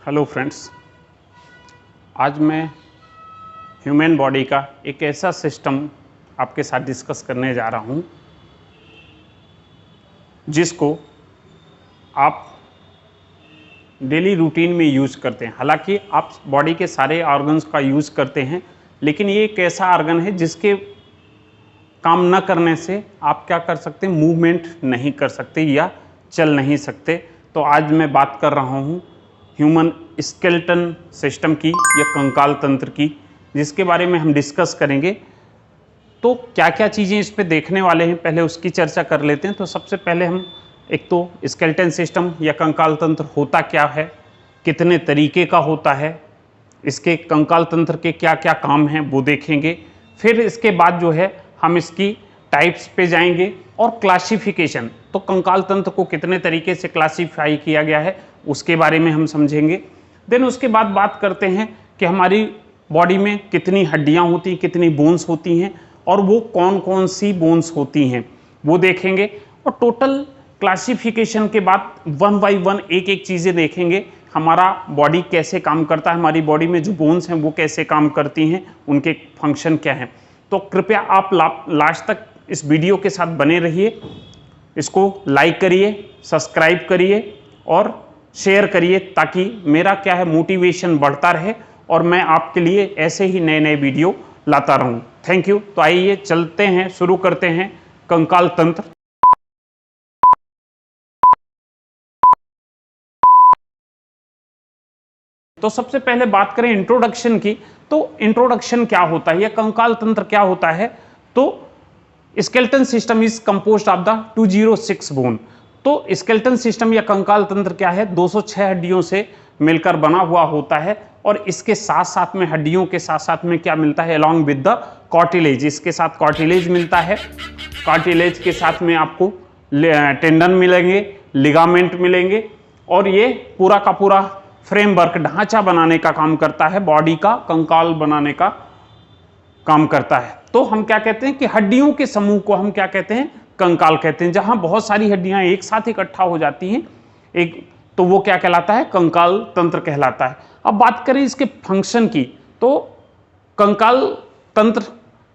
Hello friends, आज मैं human body का एक ऐसा सिस्टम आपके साथ डिस्कस करने जा रहा हूँ जिसको आप डेली रूटीन में यूज़ करते हैं। हालांकि आप बॉडी के सारे ऑर्गन्स का यूज़ करते हैं, लेकिन ये एक ऐसा ऑर्गन है जिसके काम न करने से आप क्या कर सकते हैं, मूवमेंट नहीं कर सकते या चल नहीं सकते। तो आज मैं बात कर रहा हूँ ह्यूमन स्केलेटन सिस्टम की या कंकाल तंत्र की, जिसके बारे में हम डिस्कस करेंगे। तो क्या क्या चीज़ें इस पे देखने वाले हैं, पहले उसकी चर्चा कर लेते हैं। तो सबसे पहले हम एक तो स्केलेटन सिस्टम या कंकाल तंत्र होता क्या है, कितने तरीके का होता है, इसके कंकाल तंत्र के क्या क्या काम हैं वो देखेंगे। फिर इसके बाद जो है हम इसकी टाइप्स पे जाएंगे और क्लासिफिकेशन, तो कंकाल तंत्र को कितने तरीके से क्लासीफाई किया गया है उसके बारे में हम समझेंगे। देन उसके बाद बात करते हैं कि हमारी बॉडी में कितनी हड्डियां होती हैं, कितनी बोन्स होती हैं और वो कौन कौन सी बोन्स होती हैं वो देखेंगे। और टोटल क्लासिफिकेशन के बाद वन बाई वन एक एक चीज़ें देखेंगे, हमारा बॉडी कैसे काम करता है, हमारी बॉडी में जो बोन्स हैं वो कैसे काम करती हैं, उनके फंक्शन क्या हैं। तो कृपया आप लास्ट तक इस वीडियो के साथ बने रहिए, इसको लाइक करिए, सब्सक्राइब करिए और शेयर करिए, ताकि मेरा क्या है मोटिवेशन बढ़ता रहे और मैं आपके लिए ऐसे ही नए नए वीडियो लाता रहूं। Thank you. तो आइए चलते हैं, शुरू करते हैं कंकाल तंत्र। तो सबसे पहले बात करें इंट्रोडक्शन की, तो इंट्रोडक्शन क्या होता है या कंकाल तंत्र क्या होता है। तो skeleton system is composed of the 206 bone. तो स्केलेटन सिस्टम या कंकाल तंत्र क्या है, 206 हड्डियों से मिलकर बना हुआ होता है। और इसके साथ साथ में हड्डियों के साथ साथ में क्या मिलता है, अलॉन्ग विद द कार्टिलेज, इसके साथ कार्टिलेज मिलता है। कार्टिलेज के साथ में आपको टेंडन मिलेंगे, लिगामेंट मिलेंगे और ये पूरा का पूरा फ्रेमवर्क, ढांचा बनाने का काम करता है, बॉडी का कंकाल बनाने का काम करता है। तो हम क्या कहते हैं कि हड्डियों के समूह को हम क्या कहते हैं, कंकाल कहते हैं। जहां बहुत सारी हड्डियां एक साथ इकट्ठा हो जाती हैं एक, तो वो क्या कहलाता है, कंकाल तंत्र कहलाता है। अब बात करें इसके फंक्शन की, तो कंकाल तंत्र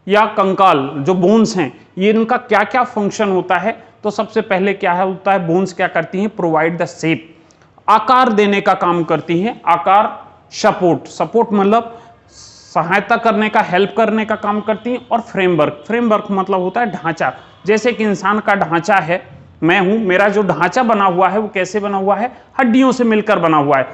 या कंकाल जो बोन्स हैं, ये इनका क्या क्या फंक्शन होता है। तो सबसे पहले क्या है होता है, बोन्स क्या करती हैं, प्रोवाइड द शेप, आकार देने का काम करती हैं। आकार, सपोर्ट, सपोर्ट मतलब सहायता करने का, हेल्प करने का काम करती हैं। और फ्रेमवर्क, फ्रेमवर्क मतलब होता है ढांचा। जैसे कि इंसान का ढांचा है, मैं हूं, मेरा जो ढांचा बना हुआ है वो कैसे बना हुआ है, हड्डियों से मिलकर बना हुआ है।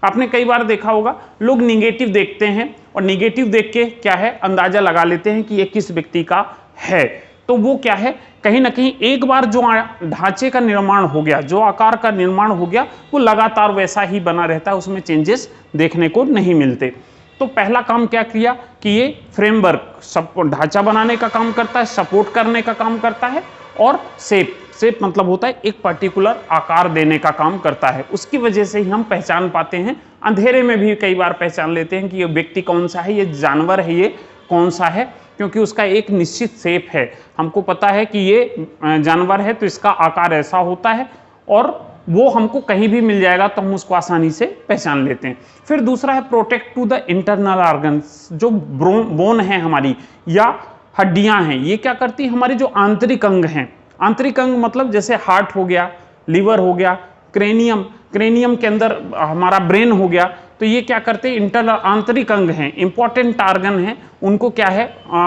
आपने कई बार देखा होगा, लोग निगेटिव देखते हैं और निगेटिव देख के क्या है, अंदाजा लगा लेते हैं कि ये किस व्यक्ति का है। तो वो क्या है, कहीं ना कहीं एक बार जो ढांचे का निर्माण हो गया, जो आकार का निर्माण हो गया, वो लगातार वैसा ही बना रहता है, उसमें चेंजेस देखने को नहीं मिलते। तो पहला काम क्या किया कि ये फ्रेमवर्क, सब ढांचा बनाने का काम करता है, सपोर्ट करने का काम करता है और शेप, शेप मतलब होता है एक पर्टिकुलर आकार देने का काम करता है। उसकी वजह से ही हम पहचान पाते हैं, अंधेरे में भी कई बार पहचान लेते हैं कि ये व्यक्ति कौन सा है, ये जानवर है, ये कौन सा है, क्योंकि उसका एक निश्चित शेप है। हमको पता है कि ये जानवर है तो इसका आकार ऐसा होता है और वो हमको कहीं भी मिल जाएगा तो हम उसको आसानी से पहचान लेते हैं। फिर दूसरा है protect to the internal organs, जो बोन है हमारी या हड्डियां हैं, ये क्या करती हैं, हमारे जो आंतरिक अंग हैं, आंतरिक अंग मतलब जैसे हार्ट हो गया, लीवर हो गया, क्रेनियम, क्रेनियम के अंदर हमारा ब्रेन हो गया, तो ये क्या करते हैं, इंटरनल आंतरिक अंग हैं, इंपॉर्टेंट ऑर्गन हैं, उनको क्या है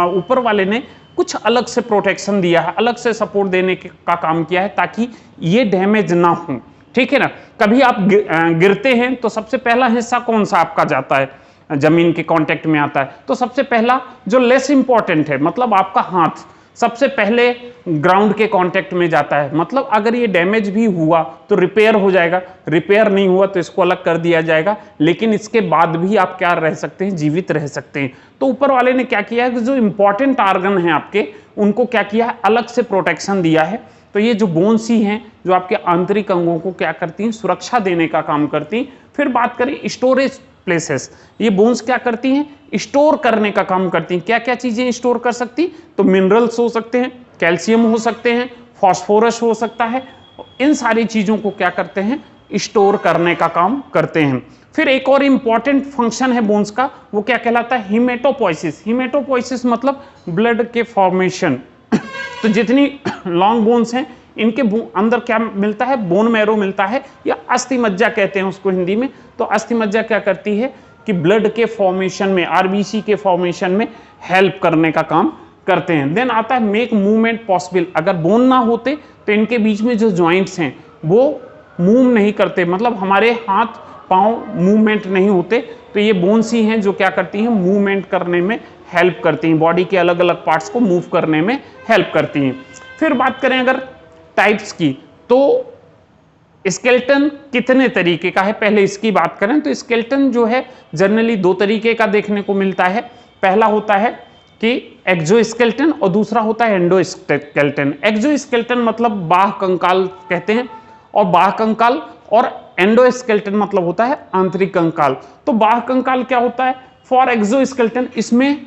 ऊपर वाले ने कुछ अलग से प्रोटेक्शन दिया है, अलग से सपोर्ट देने का काम किया है ताकि ये डैमेज ना हो। ठीक है ना। कभी आप गिरते हैं तो सबसे पहला हिस्सा कौन सा आपका जाता है, जमीन के कांटेक्ट में आता है, तो सबसे पहला जो लेस इंपॉर्टेंट है, मतलब आपका हाथ सबसे पहले ग्राउंड के कांटेक्ट में जाता है। मतलब अगर ये डैमेज भी हुआ तो रिपेयर हो जाएगा, रिपेयर नहीं हुआ तो इसको अलग कर दिया जाएगा, लेकिन इसके बाद भी आप क्या रह सकते हैं, जीवित रह सकते हैं। तो ऊपर वाले ने क्या किया है कि जो इंपॉर्टेंट ऑर्गन है आपके, उनको क्या किया है, अलग से प्रोटेक्शन दिया है। तो ये जो बोन्स ही हैं जो आपके आंतरिक अंगों को क्या करती हैं, सुरक्षा देने का काम करती हैं। फिर बात करें स्टोरेज प्लेसेस, ये बोन्स क्या करती हैं, स्टोर करने का काम करती हैं। क्या क्या चीजें स्टोर कर सकती, तो मिनरल्स हो सकते हैं, कैल्शियम हो सकते हैं, फॉस्फोरस हो सकता है, इन सारी चीजों को क्या करते हैं, स्टोर करने का काम करते हैं। फिर एक और इंपॉर्टेंट फंक्शन है बोन्स का, वो क्या कहलाता है? हीमेटोपोइसिस। हीमेटोपोइसिस मतलब ब्लड के फॉर्मेशन। तो जितनी लॉन्ग बोन्स हैं इनके अंदर क्या मिलता है? बोन मैरो मिलता है, या अस्थि मज्जा कहते हैं उसको हिंदी में। तो अस्थि मज्जा क्या करती है कि ब्लड के फॉर्मेशन में, आरबीसी के फॉर्मेशन में हेल्प करने का काम करते हैं। देन आता है मेक मूवमेंट पॉसिबल। अगर बोन ना होते तो इनके बीच में जो जॉइंट्स हैं वो मूव नहीं करते, मतलब हमारे हाथ पांव मूवमेंट नहीं होते, तो ये बोन्स ही हैं जो क्या करती हैं? मूवमेंट करने में हेल्प करती हैं, बॉडी के अलग अलग पार्ट्स को मूव करने में हेल्प करती हैं। फिर बात करें अगर टाइप्स की, तो स्केलेटन कितने तरीके का है? पहले इसकी बात करें तो स्केलेटन जो है जनरली दो तरीके का देखने को मिलता है। पहला होता है कि एक्सोस्केलेटन और दूसरा होता है एंडोस्केलेटन। एक्सोस्केलेटन मतलब बाह्य कंकाल कहते हैं, और बाह्य कंकाल, और एंडोस्केलेटन मतलब होता है आंतरिक कंकाल। तो बाह्य कंकाल क्या होता है? फॉर एक्सोस्केलेटन, इसमें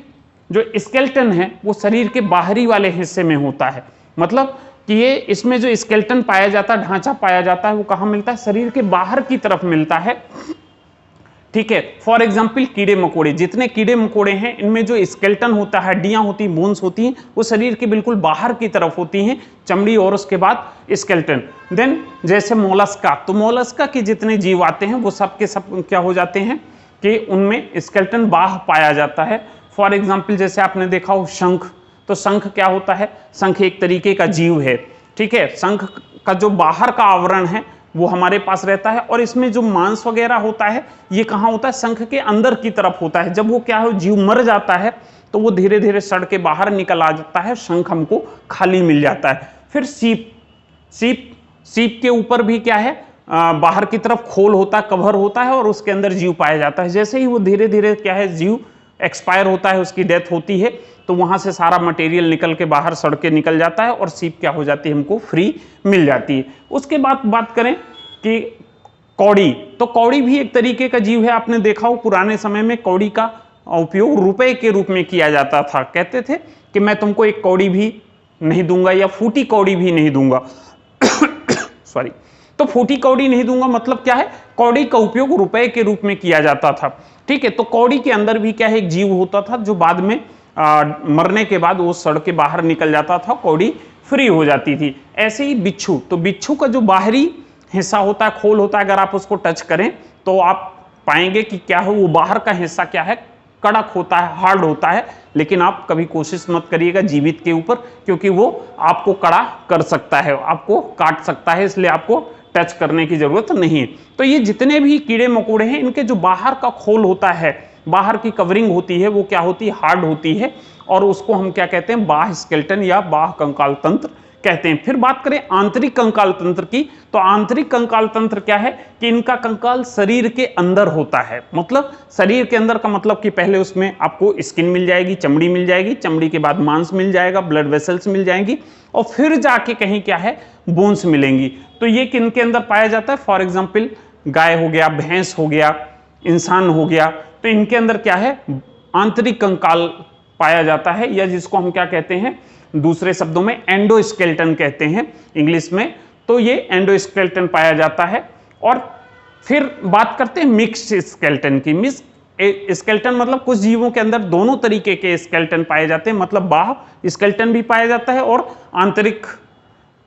जो स्केलेटन है वो शरीर के बाहरी वाले हिस्से में होता है, मतलब कि ये इसमें जो स्केलेटन पाया जाता है, ढांचा पाया जाता है, वो कहाँ मिलता है? शरीर के बाहर की तरफ मिलता है। ठीक है, फॉर एग्जाम्पल कीड़े मकोड़े, जितने कीड़े मकोड़े हैं इनमें जो स्केलेटन होता है, हड्डियां होती हैं, बोन्स होती हैं, वो शरीर के बिल्कुल बाहर की तरफ होती हैं, चमड़ी और उसके बाद स्केलेटन। देन जैसे मोलस्का, तो मोलस्का के जितने जीव आते हैं वो सब के सब क्या हो जाते हैं कि उनमें स्केलेटन बाह्य पाया जाता है। फॉर एग्जाम्पल जैसे आपने देखा हो शंख, तो शंख क्या होता है? शंख एक तरीके का जीव है। ठीक है, शंख का जो बाहर का आवरण है वो हमारे पास रहता है, और इसमें जो मांस वगैरह होता है ये कहाँ होता है? शंख के अंदर की तरफ होता है। जब वो क्या है, जीव मर जाता है तो वो धीरे धीरे सड़ के बाहर निकल आ जाता है, शंख हमको खाली मिल जाता है। फिर सीप, सीप के ऊपर भी क्या है? बाहर की तरफ खोल होता है, कवर होता है, और उसके अंदर जीव पाया जाता है। जैसे ही वो धीरे धीरे क्या है, जीव एक्सपायर होता है, उसकी डेथ होती है, तो वहां से सारा मटेरियल निकल के बाहर सड़ के निकल जाता है, और सीप क्या हो जाती है? हमको फ्री मिल जाती है। उसके बाद बात करें कि कौड़ी, तो कौड़ी भी एक तरीके का जीव है। आपने देखा हो पुराने समय में कौड़ी का उपयोग रुपए के रूप में किया जाता था। कहते थे कि मैं तुमको एक कौड़ी भी नहीं दूंगा, या फूटी कौड़ी भी नहीं दूंगा। सॉरी, तो फूटी कौड़ी नहीं दूंगा मतलब क्या है? कौड़ी का उपयोग रुपए के रूप में किया जाता था। ठीक है, तो कौड़ी के अंदर भी क्या है? एक जीव होता था जो बाद में मरने के बाद वो सड़ के बाहर निकल जाता था, कौड़ी फ्री हो जाती थी। ऐसे ही बिच्छू, तो बिच्छू का जो बाहरी हिस्सा होता है, खोल होता है, अगर आप उसको टच करें तो आप पाएंगे कि क्या है, वो बाहर का हिस्सा क्या है? कड़क होता है, हार्ड होता है। लेकिन आप कभी कोशिश मत करिएगा जीवित के ऊपर, क्योंकि वो आपको कड़ा कर सकता है, आपको काट सकता है, इसलिए आपको टच करने की जरूरत नहीं है। तो ये जितने भी कीड़े मकोड़े हैं इनके जो बाहर का खोल होता है, बाहर की कवरिंग होती है, वो क्या होती है? हार्ड होती है, और उसको हम क्या कहते हैं? बाह्य स्केलेटन या बाह्य कंकाल तंत्र कहते हैं। फिर बात करें आंतरिक कंकाल तंत्र की, तो आंतरिक कंकाल तंत्र क्या है कि इनका कंकाल शरीर के अंदर होता है। मतलब शरीर के अंदर का मतलब कि पहले उसमें आपको स्किन मिल जाएगी, चमड़ी मिल जाएगी, चमड़ी के बाद मांस मिल जाएगा, ब्लड वेसल्स मिल जाएंगी, और फिर जाके कहीं क्या है? बोन्स मिलेंगी। तो ये किन के अंदर पाया जाता है? फॉर एग्जाम्पल गाय हो गया, भैंस हो गया, इंसान हो गया, तो इनके अंदर क्या है? आंतरिक कंकाल पाया जाता है, या जिसको हम क्या कहते हैं दूसरे शब्दों में एंडोस्केलेटन कहते हैं इंग्लिश में। तो ये एंडोस्केलेटन पाया जाता है। और फिर बात करते हैं मिक्स्ड स्केलेटन की। मिक्स्ड स्केलेटन मतलब कुछ जीवों के अंदर दोनों तरीके के स्केलेटन पाए जाते हैं, मतलब बाह्य स्केलेटन भी पाया जाता है और आंतरिक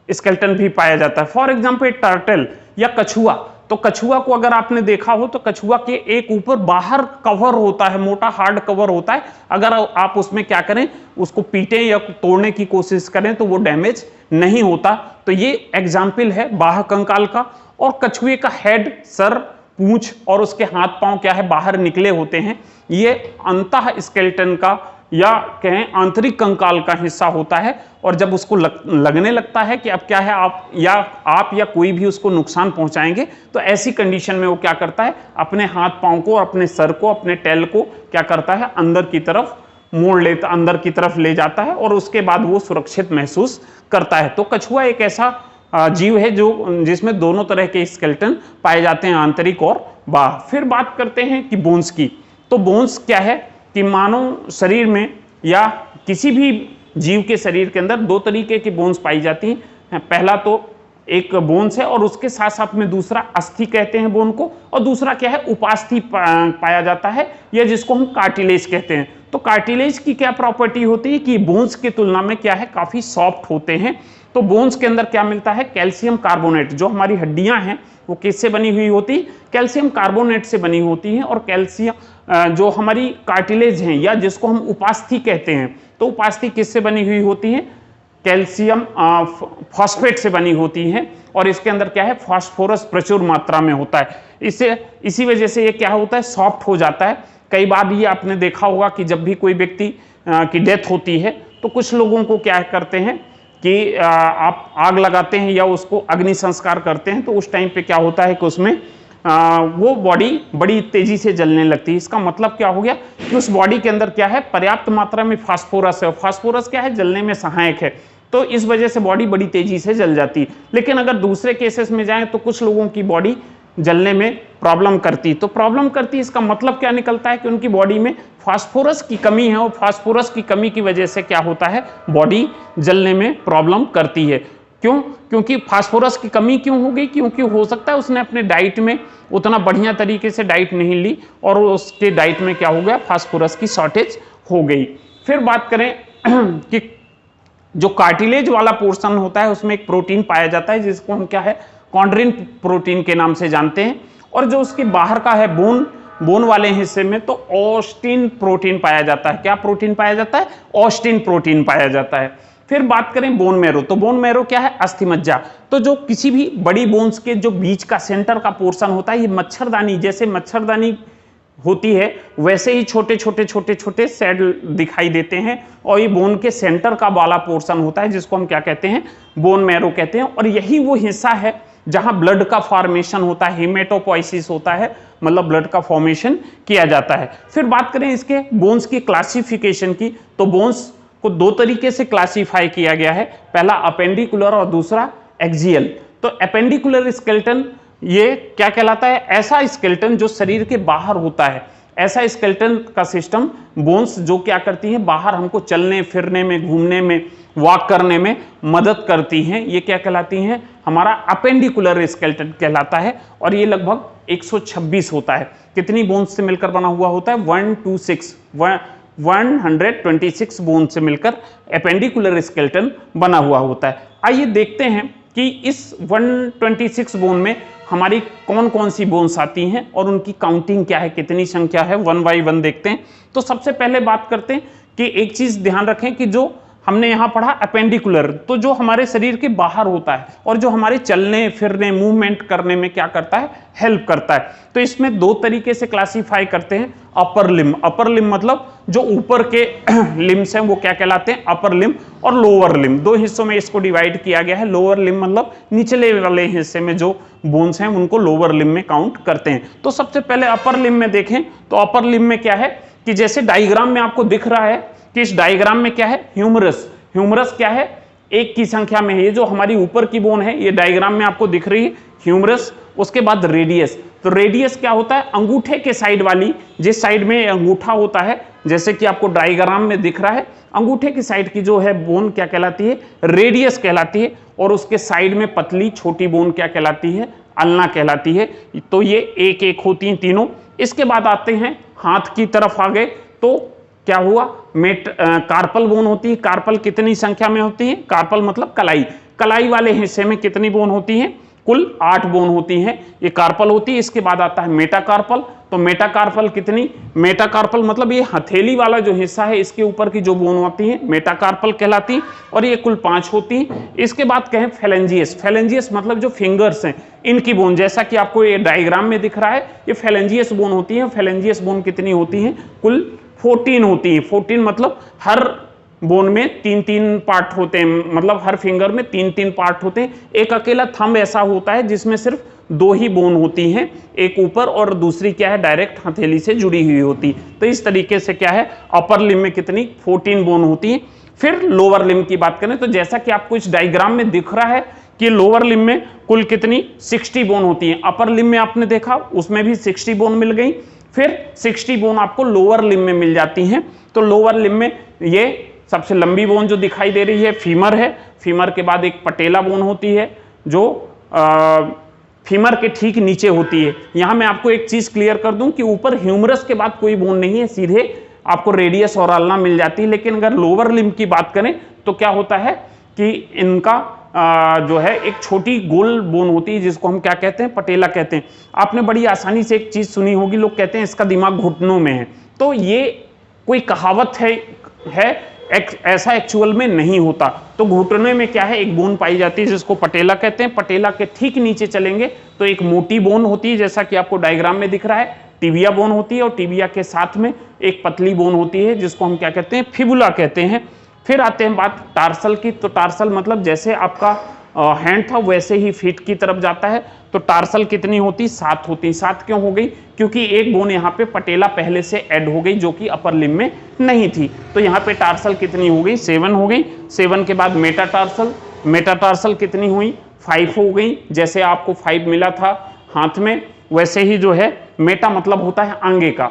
स्केलेटन भी पाया जाता है। फॉर एग्जाम्पल टर्टल या कछुआ, तो कछुआ को अगर आपने देखा हो तो कछुआ के एक ऊपर बाहर कवर होता है, मोटा हार्ड कवर होता है। अगर आप उसमें क्या करें, उसको पीटें या तोड़ने की कोशिश करें तो वो डैमेज नहीं होता। तो ये एग्जाम्पल है बाह्य कंकाल का। और कछुए का हेड, सर, पूंछ और उसके हाथ पांव क्या है? बाहर निकले होते हैं। ये अंतः स्केलेटन का या कहें आंतरिक कंकाल का हिस्सा होता है। और जब उसको लगने लगता है कि अब क्या है, आप या कोई भी उसको नुकसान पहुंचाएंगे, तो ऐसी कंडीशन में वो क्या करता है? अपने हाथ पांव को, अपने सर को, अपने टेल को क्या करता है? अंदर की तरफ मोड़ लेता, अंदर की तरफ ले जाता है, और उसके बाद वो सुरक्षित महसूस करता है। तो कछुआ एक ऐसा जीव है जो जिसमें दोनों तरह के स्केलेटन पाए जाते हैं, आंतरिक और बाह्य। फिर बात करते हैं कि बोन्स की। तो बोन्स क्या है कि मानव शरीर में या किसी भी जीव के शरीर के अंदर दो तरीके की बोन्स पाई जाती हैं। पहला तो एक बोन्स है, और उसके साथ साथ में दूसरा अस्थि कहते हैं बोन को, और दूसरा क्या है उपास्थि पाया जाता है, या जिसको हम कार्टिलेज कहते हैं। तो कार्टिलेज की क्या प्रॉपर्टी होती है कि बोन्स की तुलना में क्या है काफी सॉफ्ट होते हैं। तो बोन्स के अंदर क्या मिलता है, कैल्शियम कार्बोनेट। जो हमारी हड्डियां हैं वो किससे बनी हुई होती, कैल्शियम कार्बोनेट से बनी होती हैं, और कैल्शियम जो हमारी कार्टिलेज हैं या जिसको हम उपास्थि कहते हैं, तो उपास्थि किससे बनी हुई होती है, कैल्शियम फॉस्फेट से बनी होती है, और इसके अंदर क्या है फास्फोरस प्रचुर मात्रा में होता है। इसी वजह से ये क्या होता है सॉफ्ट हो जाता है। कई बार ये आपने देखा होगा कि जब भी कोई व्यक्ति की डेथ होती है तो कुछ लोगों को क्या करते हैं कि आप आग लगाते हैं या उसको अग्नि संस्कार करते हैं, तो उस टाइम पे क्या होता है कि उसमें वो बॉडी बड़ी तेजी से जलने लगती है। इसका मतलब क्या हो गया कि उस बॉडी के अंदर क्या है पर्याप्त मात्रा में फास्फोरस है, फास्फोरस क्या है जलने में सहायक है, तो इस वजह से बॉडी बड़ी तेजी से जल जाती है। लेकिन अगर दूसरे केसेस में जाएं तो कुछ लोगों की बॉडी जलने में प्रॉब्लम करती, तो प्रॉब्लम करती इसका मतलब क्या निकलता है कि उनकी बॉडी में फास्फोरस की कमी है, और फास्फोरस की कमी की वजह से क्या होता है बॉडी जलने में प्रॉब्लम करती है। क्यों, क्योंकि फास्फोरस की कमी क्यों हो गई, क्योंकि हो सकता है उसने अपने डाइट में उतना बढ़िया तरीके से डाइट नहीं ली और उसके डाइट में क्या हो गया फास्फोरस की शॉर्टेज हो गई। फिर बात करें कि जो कार्टिलेज वाला पोर्शन होता है उसमें एक प्रोटीन पाया जाता है जिसको हम क्या है कॉन्ड्रिन प्रोटीन के नाम से जानते हैं, और जो उसके बाहर का है बोन वाले हिस्से में तो ऑस्टिन प्रोटीन पाया जाता है। क्या प्रोटीन पाया जाता है, ऑस्टिन प्रोटीन पाया जाता है। फिर बात करें बोन मैरो, तो बोन मैरो क्या है अस्थि मज्जा। तो जो किसी भी बड़ी बोन्स के जो बीच का सेंटर का पोर्शन होता है, ये मच्छरदानी जैसे मच्छरदानी होती है वैसे ही छोटे छोटे छोटे छोटे सेल दिखाई देते हैं, और ये बोन के सेंटर का वाला पोर्शन होता है जिसको हम क्या कहते हैं बोन मैरो कहते हैं, और यही वो हिस्सा है जहां ब्लड का फॉर्मेशन होता है, हेमेटोपोइसिस होता है, मतलब ब्लड का फॉर्मेशन किया जाता है। फिर बात करें इसके बोन्स की क्लासिफिकेशन की, तो बोन्स को दो तरीके से क्लासिफाई किया गया है, पहला अपेंडिकुलर और दूसरा एक्सियल। तो अपेंडिकुलर स्केलेटन ये क्या कहलाता है, ऐसा स्केलेटन जो शरीर के बाहर होता है, ऐसा स्केलेटन का सिस्टम बोन्स जो क्या करती है बाहर हमको चलने फिरने में, घूमने में, वॉक करने में मदद करती हैं, ये क्या कहलाती हैं हमारा अपेंडिकुलर स्केलेटन कहलाता है। और ये लगभग 126 होता है। कितनी बोन्स से मिलकर बना हुआ होता है 126 बोन से मिलकर अपेंडिकुलर स्केलेटन बना हुआ होता है। आइए देखते हैं कि इस 126 बोन में हमारी कौन कौन सी बोन्स आती हैं और उनकी काउंटिंग क्या है, कितनी संख्या है, वन बाई वन देखते हैं। तो सबसे पहले बात करते हैं कि एक चीज ध्यान रखें कि जो हमने यहां पढ़ा अपेंडिकुलर, तो जो हमारे शरीर के बाहर होता है और जो हमारे चलने फिरने मूवमेंट करने में क्या करता है हेल्प करता है। तो इसमें दो तरीके से क्लासिफाई करते हैं, अपर लिम्ब, अपर लिम्ब मतलब जो ऊपर के लिम्स हैं वो क्या कहलाते हैं अपर लिम्ब, और लोअर लिम्ब। दो हिस्सों में इसको डिवाइड किया गया है। लोअर लिम्ब मतलब निचले वाले हिस्से में जो बोन्स हैं उनको लोअर लिम्ब में काउंट करते हैं। तो सबसे पहले अपर लिम्ब में देखें तो अपर लिम्ब में क्या है कि जैसे डायग्राम में आपको दिख रहा है कि इस डायग्राम में क्या है ह्यूमरस, ह्यूमरस क्या है एक की संख्या में है, ये जो हमारी ऊपर की बोन है ये डायग्राम में आपको दिख रही है ह्यूमरस। उसके बाद रेडियस, तो रेडियस क्या होता है अंगूठे के साइड वाली, जिस साइड में अंगूठा होता है जैसे कि आपको डायग्राम में दिख रहा है, अंगूठे की साइड की जो है बोन क्या कहलाती है रेडियस कहलाती है, और उसके साइड में पतली छोटी बोन क्या कहलाती है अल्ना कहलाती है। तो ये एक एक होती हैं तीनों। इसके बाद आते हैं हाथ की तरफ आ गए तो क्या हुआ कार्पल बोन होती है। कार्पल कितनी संख्या में होती है, कार्पल मतलब कलाई, कलाई वाले हिस्से में कितनी बोन होती है कुल 8 बोन होती हैं, ये कार्पल होती है। इसके बाद आता है मेटाकार्पल, तो मेटाकार्पल कितनी, मेटाकार्पल मतलब ये हथेली वाला जो हिस्सा है इसके ऊपर की जो बोन होती है मेटाकार्पल कहलाती, और ये कुल 5 होती हैं। इसके बाद कहें फेलेंजियस, फेलेंजियस मतलब जो फिंगर्स हैं इनकी बोन, जैसा कि आपको ये डायग्राम में दिख रहा है ये फेलेंजियस बोन होती है। फेलेंजियस बोन कितनी होती हैं कुल 14 होती है। 14 मतलब हर बोन में 3-3 पार्ट होते हैं, मतलब हर फिंगर में 3-3 पार्ट होते हैं। एक अकेला थंब ऐसा होता है जिसमें सिर्फ 2 ही बोन होती हैं, एक ऊपर और दूसरी क्या है डायरेक्ट हथेली से जुड़ी हुई होती। तो इस तरीके से क्या है अपर लिम्ब में कितनी 14 बोन होती है। फिर लोअर लिम्ब की बात करें तो जैसा कि आपको इस डायग्राम में दिख रहा है कि लोअर लिम्ब में कुल कितनी 60 बोन होती है। अपर लिम्ब में आपने देखा उसमें भी 60 बोन मिल गई, फिर 60 बोन आपको लोअर लिम्ब में मिल जाती हैं। तो लोअर लिम्ब में ये सबसे लंबी बोन जो दिखाई दे रही है फीमर है, फीमर के बाद एक पटेला बोन होती है, जो फीमर के ठीक नीचे होती है। यहां मैं आपको एक चीज क्लियर कर दूं कि ऊपर ह्यूमरस के बाद कोई बोन नहीं है, सीधे आपको रेडियस और अल्ना मिल जाती है। लेकिन अगर लोअर लिम्ब की बात करें तो क्या होता है कि इनका जो है एक छोटी गोल बोन होती है जिसको हम क्या कहते हैं, पटेला कहते हैं। आपने बड़ी आसानी से एक चीज सुनी होगी, लोग कहते हैं इसका दिमाग घुटनों में है, तो ये कोई कहावत है ऐसा एक्चुअल में नहीं होता। तो घुटने में क्या है, एक बोन पाई जाती है जिसको पटेला कहते हैं। पटेला के ठीक नीचे चलेंगे तो एक मोटी बोन होती है, जैसा कि आपको डायग्राम में दिख रहा है, टिबिया बोन होती है, और टिबिया के साथ में एक पतली बोन होती है जिसको हम क्या कहते हैं, फिबुला कहते हैं। फिर आते हैं बात टार्सल की। तो टार्सल मतलब जैसे आपका हैंड था वैसे ही फीट की तरफ जाता है। तो टार्सल कितनी होती, 7 होती। 7 क्यों हो गई, क्योंकि एक बोन यहाँ पे पटेला पहले से ऐड हो गई जो कि अपर लिम्ब में नहीं थी। तो यहाँ पे टार्सल कितनी हो गई, 7 हो गई। 7 के बाद मेटाटार्सल, मेटाटार्सल कितनी हुई, 5 हो गई। जैसे आपको 5 मिला था हाथ में, वैसे ही जो है मेटा मतलब होता है आगे का,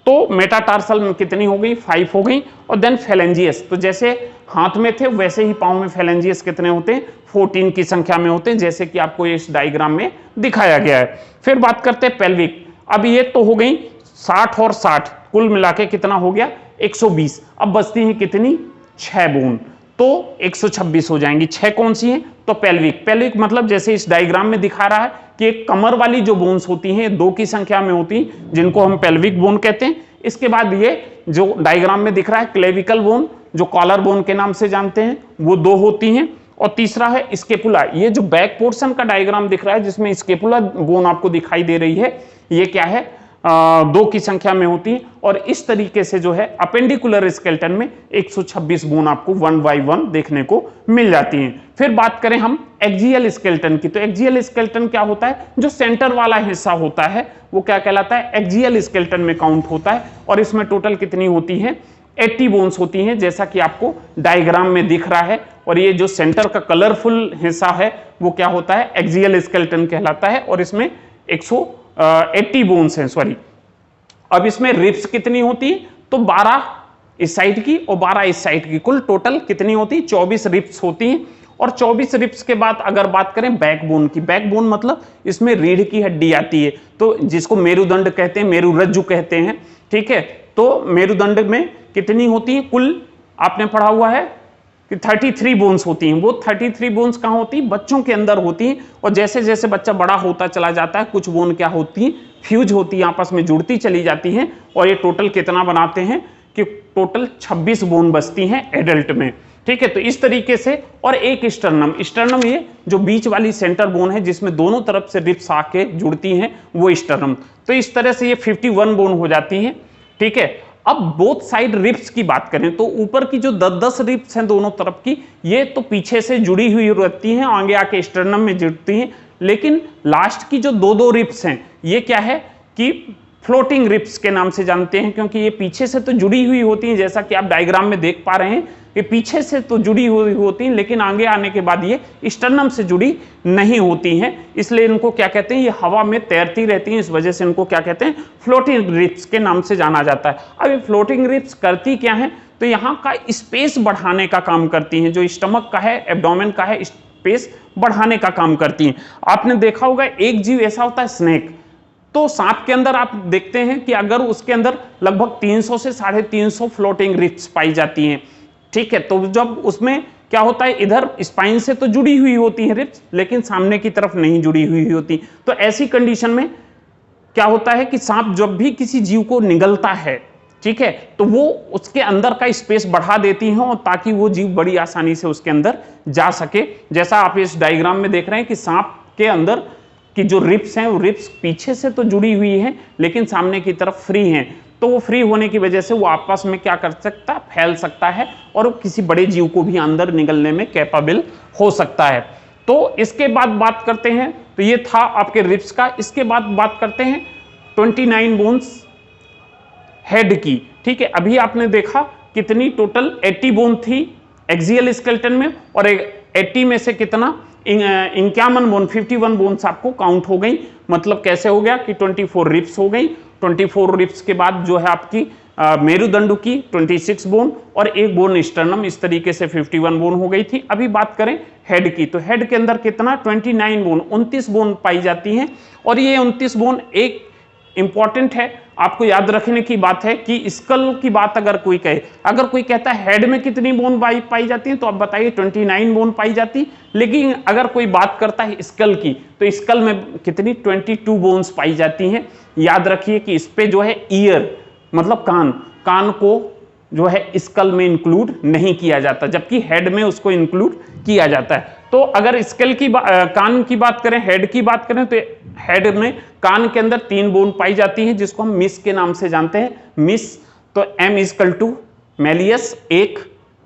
तो मेटाटार्सल में कितनी हो गई, 5 हो गई। और देन फेलेंजियस, तो जैसे हाथ में थे वैसे ही पाँव में फेलेंजियस कितने होते हैं, 14 की संख्या में होते हैं, जैसे कि आपको इस डायग्राम में दिखाया गया है। फिर बात करते हैं पेल्विक। अब ये तो हो गई 60 और 60, कुल मिला के कितना हो गया, 120। अब बचती हैं कितनी, 6 बोन, तो 126 हो जाएंगी। 6 कौन सी हैं, तो पेल्विक। पेल्विक मतलब जैसे इस डायग्राम में दिखा रहा है कि एक कमर वाली जो बोन्स होती हैं 2 की संख्या में होती हैं, जिनको हम पेल्विक बोन कहते हैं। इसके बाद ये जो डायग्राम में दिख रहा है क्लेविकल बोन, जो कॉलर बोन के नाम से जानते हैं, वो 2 होती हैं। और तीसरा है स्केपुला। ये जो बैक पोर्शन का डायग्राम दिख रहा है जिसमें स्केपुला बोन आपको दिखाई दे रही है, ये क्या है, 2 की संख्या में होती है। और इस तरीके से जो है अपेंडिकुलर स्केलेटन में 126 बोन आपको 1 बाय 1 देखने को मिल जाती हैं। फिर बात करें हम एक्सियल स्केलेटन की, तो एक्सियल स्केलेटन क्या होता है, जो सेंटर वाला हिस्सा होता है वो क्या कहलाता है, एक्सियल स्केलेटन में काउंट होता है। और इसमें टोटल कितनी होती है, 80 बोन्स होती हैं, जैसा कि आपको डायग्राम में दिख रहा है। और ये जो सेंटर का कलरफुल हिस्सा है वो क्या होता है, एक्सियल स्केलेटन कहलाता है। और इसमें 180 बोन्स हैं, सॉरी। अब इसमें रिब्स कितनी होती है, तो 12 इस साइड की और 12 इस साइड की, कुल टोटल कितनी होती है, 24 रिब्स होती हैं। और 24 रिब्स के बाद अगर बात करें बैकबोन की, बैकबोन मतलब इसमें रीढ़ की हड्डी आती है, तो जिसको मेरुदंड कहते हैं, मेरुरज्जु कहते हैं, ठीक है। तो मेरुदंड में कितनी होती है, कुल आपने पढ़ा हुआ है कि 33 बोन्स होती हैं। वो 33 बोन्स कहाँ होती हैं, बच्चों के अंदर होती हैं। और जैसे जैसे बच्चा बड़ा होता चला जाता है, कुछ बोन क्या होती हैं, फ्यूज होती है, आपस में जुड़ती चली जाती हैं। और ये टोटल कितना बनाते हैं कि टोटल 26 बोन बचती हैं एडल्ट में, ठीक है। तो इस तरीके से, और एक स्टर्नम, स्टर्नम ये जो बीच वाली सेंटर बोन है जिसमें दोनों तरफ से रिब्स आके जुड़ती हैं, वो स्टर्नम। तो इस तरह से ये 51 बोन हो जाती हैं, ठीक है। अब बोथ साइड रिब्स की बात करें तो ऊपर की जो 10-10 रिब्स हैं दोनों तरफ की, ये तो पीछे से जुड़ी हुई रहती हैं, आगे आके स्टर्नम में जुड़ती हैं। लेकिन लास्ट की जो 2-2 रिब्स हैं, ये क्या है कि फ्लोटिंग रिब्स के नाम से जानते हैं, क्योंकि ये पीछे से तो जुड़ी हुई होती हैं, जैसा कि आप डायग्राम में देख पा रहे हैं, ये पीछे से तो जुड़ी हुई होती हैं, लेकिन आगे आने के बाद ये स्टर्नम से जुड़ी नहीं होती हैं। इसलिए इनको क्या कहते हैं, ये हवा में तैरती रहती हैं, इस वजह से इनको क्या कहते हैं, फ्लोटिंग रिब्स के नाम से जाना जाता है। अब ये फ्लोटिंग रिब्स करती क्या है, तो यहाँ का स्पेस बढ़ाने का काम करती हैं, जो स्टमक का है, एब्डोमेन का है, स्पेस बढ़ाने का काम करती हैं। आपने देखा होगा एक जीव ऐसा होता है स्नेक, तो सांप के अंदर आप देखते हैं कि अगर उसके अंदर लगभग 300 से 350 फ्लोटिंग रिब्स पाई जाती हैं, ठीक है। तो जब उसमें क्या होता है, इधर स्पाइन से तो जुड़ी हुई होती है रिब्स, लेकिन सामने की तरफ नहीं जुड़ी हुई होती। तो ऐसी कंडीशन में क्या होता है कि सांप जब भी किसी जीव को निगलता है, ठीक है, तो वो उसके अंदर का स्पेस बढ़ा देती हैं, और ताकि वो जीव बड़ी आसानी से उसके अंदर जा सके। जैसा आप इस डायग्राम में देख रहे हैं कि सांप के अंदर कि जो रिब्स हैं वो रिब्स पीछे से तो जुड़ी हुई हैं, लेकिन सामने की तरफ फ्री हैं। तो वो फ्री होने की वजह से वो आपस में क्या कर सकता है, फैल सकता है, और वो किसी बड़े जीव को भी अंदर निगलने में कैपेबल हो सकता है। तो इसके बाद बात करते हैं, तो ये था आपके रिब्स का। इसके बाद बात करते हैं 29 बोन्स हेड की, ठीक है। अभी आपने देखा कितनी टोटल 80 बोन थी एक्सियल स्केलेटन में, और 80 में से कितना 51 बोन, 51 बोन्स आपको काउंट हो गई। मतलब कैसे हो गया कि 24 रिब्स हो गई। 24 रिब्स के बाद जो है आपकी मेरुदंड की 26 बोन और एक बोन स्टर्नम, इस तरीके से 51 बोन हो गई थी। अभी बात करें हेड की, तो हेड के अंदर कितना 29 बोन, 29 बोन पाई जाती हैं। और ये 29 बोन एक इंपॉर्टेंट है, आपको याद रखने की बात है कि स्कल की बात अगर कोई कहे, अगर कोई कहता है हेड में कितनी बोन पाई जाती है, तो आप बताइए 29 बोन पाई जाती। लेकिन अगर कोई बात करता है स्कल की, तो स्कल में कितनी 22 बोन्स पाई जाती हैं। याद रखिए कि इस पे जो है ईयर मतलब कान को जो है स्कल में इंक्लूड नहीं किया जाता, जबकि हेड में उसको इंक्लूड किया जाता है। तो अगर स्कल की कान की बात करें, हेड की बात करें, तो हेड में कान के अंदर 3 बोन पाई जाती हैं, जिसको हम मिस के नाम से जानते हैं, मिस। तो M = मैलियस 1,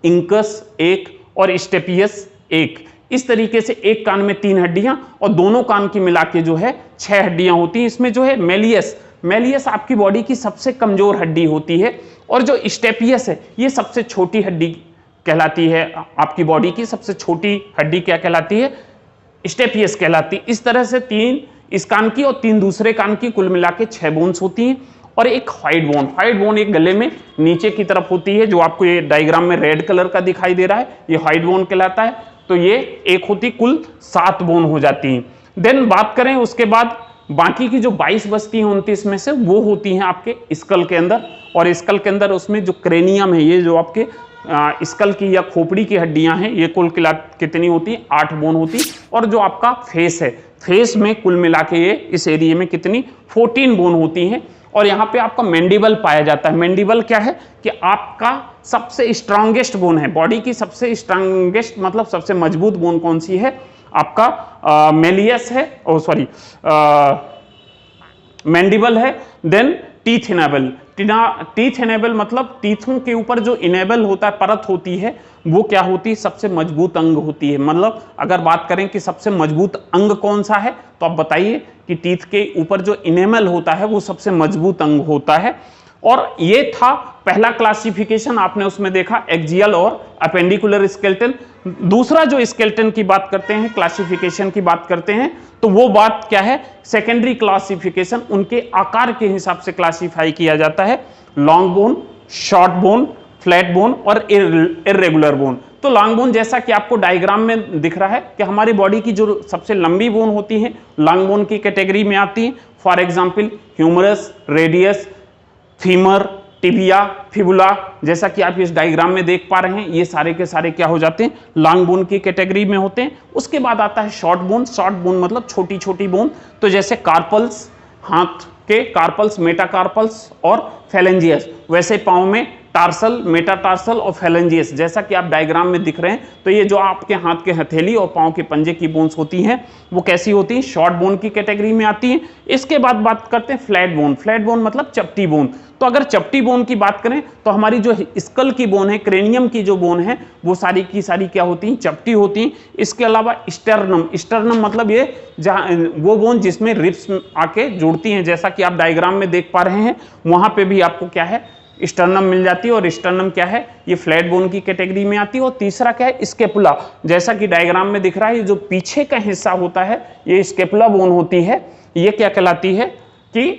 इंकस 1 और स्टेपियस 1। इस तरीके से एक कान में 3 हड्डियां और दोनों कान की मिला के जो है 6 हड्डियां होती हैं। इसमें जो है मैलियस आपकी बॉडी की सबसे कमजोर हड्डी होती है, और जो स्टेपियस है ये सबसे छोटी हड्डी कहलाती है। आपकी बॉडी की सबसे छोटी हड्डी क्या कहलाती है? स्टेपियस कहलाती है। इस तरह से 3 इस कान की और 3 दूसरे कान की, कुल मिला के 6 बोन्स होती हैं। और एक हाइड बोन एक गले में नीचे की तरफ होती है, जो आपको ये डायग्राम में रेड कलर का दिखाई दे रहा है, ये हाइड बोन कहलाता है। तो ये एक होती, कुल 7 बोन हो जाती हैं। देन बात करें उसके बाद बाकी की जो 22 बचती हैं 29 में से, वो होती हैं आपके स्कल के अंदर। और स्कल के अंदर उसमें जो क्रेनियम है, ये जो आपके स्कल की या खोपड़ी की हड्डियां हैं, ये कुल कितनी होती है? 8 बोन होती। और जो आपका फेस है, फेस में कुल मिला के ये इस एरिया में कितनी 14 बोन होती हैं। और यहाँ पे आपका मैंडिबल पाया जाता है। मैंडिबल क्या है कि आपका सबसे स्ट्रांगेस्ट बोन है, बॉडी की सबसे स्ट्रांगेस्ट मतलब सबसे मजबूत बोन कौन सी है? आपका मेलियस है, मैंडिबल है। देन टीथ इनेबल मतलब टीथों के ऊपर जो इनेबल होता है, परत होती है, वो क्या होती है? सबसे मजबूत अंग होती है। मतलब अगर बात करें कि सबसे मजबूत अंग कौन सा है, तो आप बताइए कि टीथ के ऊपर जो इनेमल होता है वो सबसे मजबूत अंग होता है। और ये था पहला क्लासिफिकेशन, आपने उसमें देखा एक्सियल और अपेंडिकुलर स्केलेटन। दूसरा जो स्केलेटन की बात करते हैं, क्लासिफिकेशन की बाट करते हैं, तो वो बात क्या है? सेकेंडरी क्लासिफिकेशन, उनके आकार के हिसाब से क्लासिफाई किया जाता है। Long bone, short bone, flat bone और इर्रेगुलर बोन। तो लॉन्ग बोन जैसा कि आपको डायग्राम में दिख रहा है कि हमारी बॉडी की जो सबसे लंबी बोन होती है, लॉन्ग बोन की कैटेगरी में आती है। For example humerus, radius, femur, tibia, fibula, जैसा कि आप इस डायग्राम में देख पा रहे हैं, ये सारे के सारे क्या हो जाते हैं? लॉन्ग बोन की कैटेगरी में होते हैं। उसके बाद आता है शॉर्ट बोन मतलब छोटी छोटी बोन। तो जैसे कार्पल्स, हाथ के कार्पल्स, मेटाकार्पल्स और फेलेंजियस, वैसे पाँव में टार्सल, मेटाटार्सल और फेलेंजियस, जैसा कि आप डायग्राम में दिख रहे हैं। तो ये जो आपके हाथ के हथेली और पाँव के पंजे की बोन्स होती हैं, वो कैसी होती हैं? शॉर्ट बोन की कैटेगरी में आती हैं। इसके बाद बात करते हैं फ्लैट बोन मतलब चपटी बोन। तो अगर चपटी बोन की बात करें, तो हमारी जो स्कल की बोन है, क्रेनियम की जो बोन है, वो सारी की सारी क्या होती हैं? चपटी होती हैं। इसके अलावा स्टर्नम मतलब ये जहाँ वो बोन जिसमें रिब्स आके जुड़ती हैं, जैसा कि आप डायग्राम में देख पा रहे हैं, वहां पे भी आपको क्या है? स्टर्नम मिल जाती है। और स्टर्नम क्या है? ये फ्लैट बोन की कैटेगरी में आती है। और तीसरा क्या है? स्केपुला, जैसा कि डायग्राम में दिख रहा है, ये जो पीछे का हिस्सा होता है, ये स्केपुला बोन होती है। ये क्या कहलाती है कि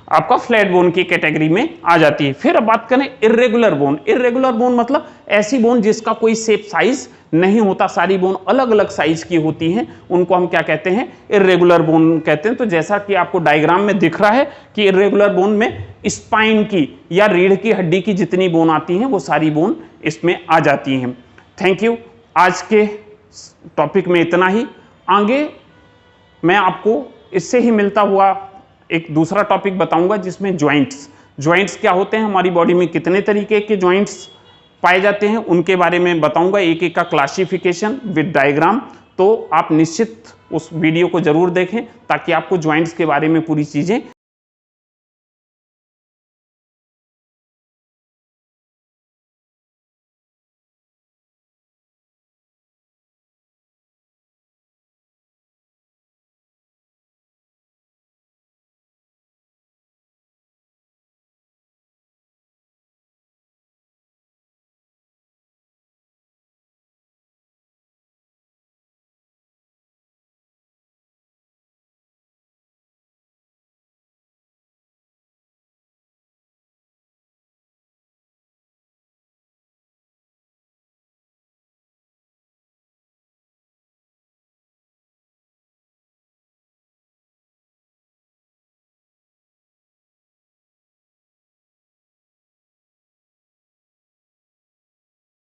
आपका फ्लैट बोन की कैटेगरी में आ जाती है। फिर अब बात करें इर्रेगुलर बोन मतलब ऐसी बोन जिसका कोई शेप साइज नहीं होता, सारी बोन अलग अलग साइज की होती हैं, उनको हम क्या कहते हैं? इर्रेगुलर बोन कहते हैं। तो जैसा कि आपको डायग्राम में दिख रहा है कि इर्रेगुलर बोन में स्पाइन की या रीढ़ की हड्डी की जितनी बोन आती हैं, वो सारी बोन इसमें आ जाती हैं। Thank you. आज के टॉपिक में इतना ही। आगे मैं आपको इससे ही मिलता हुआ एक दूसरा टॉपिक बताऊंगा, जिसमें ज्वाइंट्स क्या होते हैं, हमारी बॉडी में कितने तरीके के ज्वाइंट्स पाए जाते हैं, उनके बारे में बताऊंगा, एक एक का क्लासिफिकेशन विद डायग्राम। तो आप निश्चित उस वीडियो को जरूर देखें, ताकि आपको ज्वाइंट्स के बारे में पूरी चीजें